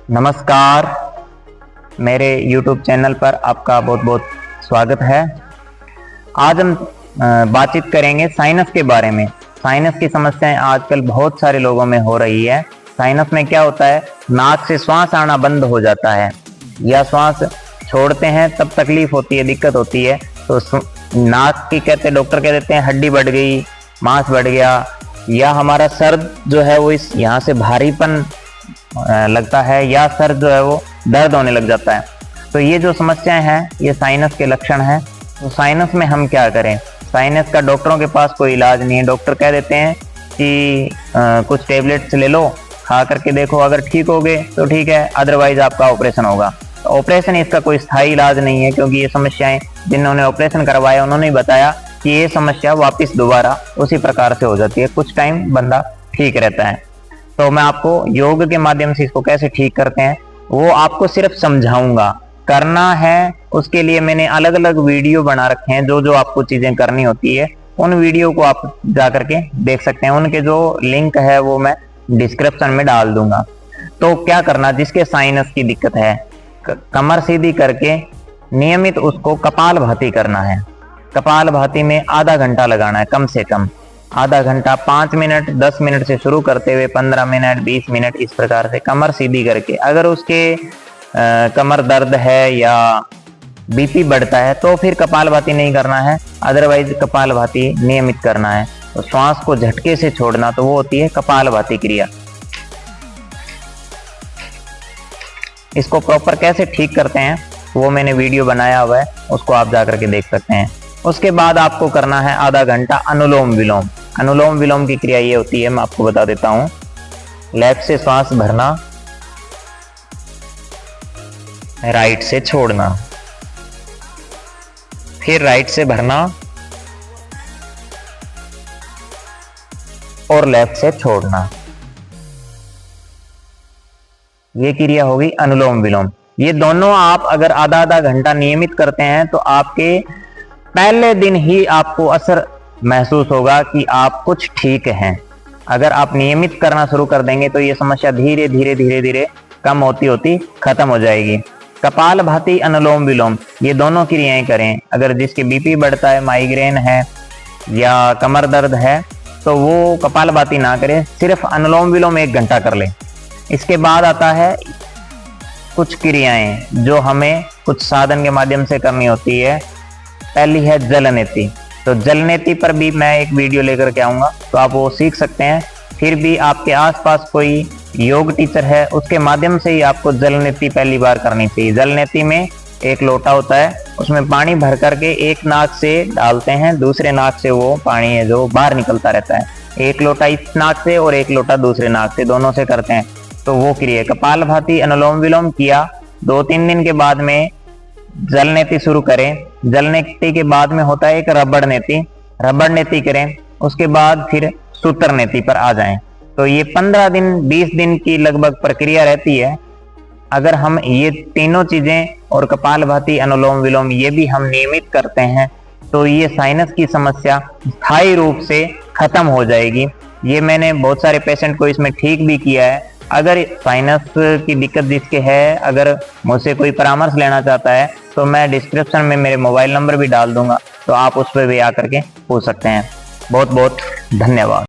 नमस्कार, मेरे YouTube channel पर आपका बहुत बहुत स्वागत है। आज हम बातचीत करेंगे साइनस के बारे में। साइनस की समस्याएं आजकल बहुत सारे लोगों में हो रही है। साइनस में क्या होता है, नाक से श्वास आना बंद हो जाता है या श्वास छोड़ते हैं तब तकलीफ होती है, दिक्कत होती है। तो नाक की डॉक्टर कह देते हैं हड्डी बढ़ गई, मांस बढ़ गया, या हमारा सर जो है वो इस यहाँ से भारीपन लगता है, या सर जो है वो दर्द होने लग जाता है। तो ये जो समस्याएं हैं ये साइनस के लक्षण हैं। तो साइनस में हम क्या करें? साइनस का डॉक्टरों के पास कोई इलाज नहीं है। डॉक्टर कह देते हैं कि कुछ टेबलेट्स ले लो, खा करके देखो, अगर ठीक हो गए तो ठीक है, अदरवाइज आपका ऑपरेशन होगा। तो ऑपरेशन इसका कोई स्थायी इलाज नहीं है, क्योंकि ये समस्याएं जिन्होंने ऑपरेशन करवाया उन्होंने बताया कि ये समस्या वापस दोबारा उसी प्रकार से हो जाती है, कुछ टाइम बंदा ठीक रहता है। तो मैं आपको योग के माध्यम से इसको कैसे ठीक करते हैं वो आपको सिर्फ समझाऊंगा। करना है उसके लिए मैंने अलग अलग वीडियो बना रखे हैं, जो जो आपको चीजें करनी होती है उन वीडियो को आप जा करके देख सकते हैं। उनके जो लिंक है वो मैं डिस्क्रिप्शन में डाल दूंगा। तो क्या करना, जिसके साइनस की दिक्कत है, कमर सीधी करके नियमित उसको कपालभाति करना है। कपालभाति में आधा घंटा लगाना है, कम से कम आधा घंटा। 5 मिनट 10 मिनट से शुरू करते हुए 15 मिनट 20 मिनट इस प्रकार से कमर सीधी करके। अगर उसके कमर दर्द है या बीपी बढ़ता है तो फिर कपालभाति नहीं करना है, अदरवाइज कपालभाति नियमित करना है। तो श्वास को झटके से छोड़ना, तो वो होती है कपालभाति क्रिया। इसको प्रॉपर कैसे ठीक करते हैं वो मैंने वीडियो बनाया हुआ है, उसको आप जाकर के देख सकते हैं। उसके बाद आपको करना है आधा घंटा अनुलोम विलोम। अनुलोम विलोम की क्रिया ये होती है, मैं आपको बता देता हूं। लेफ्ट से श्वास भरना, राइट से छोड़ना, फिर राइट से भरना और लेफ्ट से छोड़ना। ये क्रिया होगी अनुलोम विलोम। ये दोनों आप अगर आधा आधा घंटा नियमित करते हैं तो आपके पहले दिन ही आपको असर महसूस होगा कि आप कुछ ठीक हैं। अगर आप नियमित करना शुरू कर देंगे तो ये समस्या धीरे धीरे धीरे धीरे कम होती होती खत्म हो जाएगी। कपालभाति अनुलोम विलोम ये दोनों क्रियाएं करें। अगर जिसके बीपी बढ़ता है, माइग्रेन है या कमर दर्द है तो वो कपालभाति ना करे, सिर्फ अनुलोम विलोम 1 घंटा कर ले। इसके बाद आता है कुछ क्रियाएं जो हमें कुछ साधन के माध्यम से करनी होती है। पहली है जल नीति। तो जल नीति पर भी मैं एक वीडियो लेकर के आऊंगा, तो आप वो सीख सकते हैं। फिर भी आपके आसपास कोई योग टीचर है, उसके माध्यम से ही आपको जल नीति पहली बार करनी चाहिए। जल नीति में एक लोटा होता है, उसमें पानी भर करके एक नाक से डालते हैं, दूसरे नाक से वो पानी है जो बाहर निकलता रहता है। एक लोटा इस नाक से और एक लोटा दूसरे नाक से, दोनों से करते हैं। तो वो क्रिया कपालभाति अनुलोम विलोम किया। 2-3 दिन के बाद में जल नीति शुरू करें। जल नीति के बाद में होता है एक रबड़ नीति। रबड़ नीति करें, उसके बाद फिर सूत्र नीति पर आ जाएं। तो ये 15 दिन 20 दिन की लगभग प्रक्रिया रहती है। अगर हम ये तीनों चीजें और कपालभाति अनुलोम विलोम ये भी हम नियमित करते हैं तो ये साइनस की समस्या स्थायी रूप से खत्म हो जाएगी। ये मैंने बहुत सारे पेशेंट को इसमें ठीक भी किया है। अगर साइनस की दिक्कत जिसके है, अगर मुझसे कोई परामर्श लेना चाहता है तो मैं डिस्क्रिप्शन में मेरे मोबाइल नंबर भी डाल दूंगा, तो आप उस पर भी आकर के पूछ सकते हैं। बहुत बहुत धन्यवाद।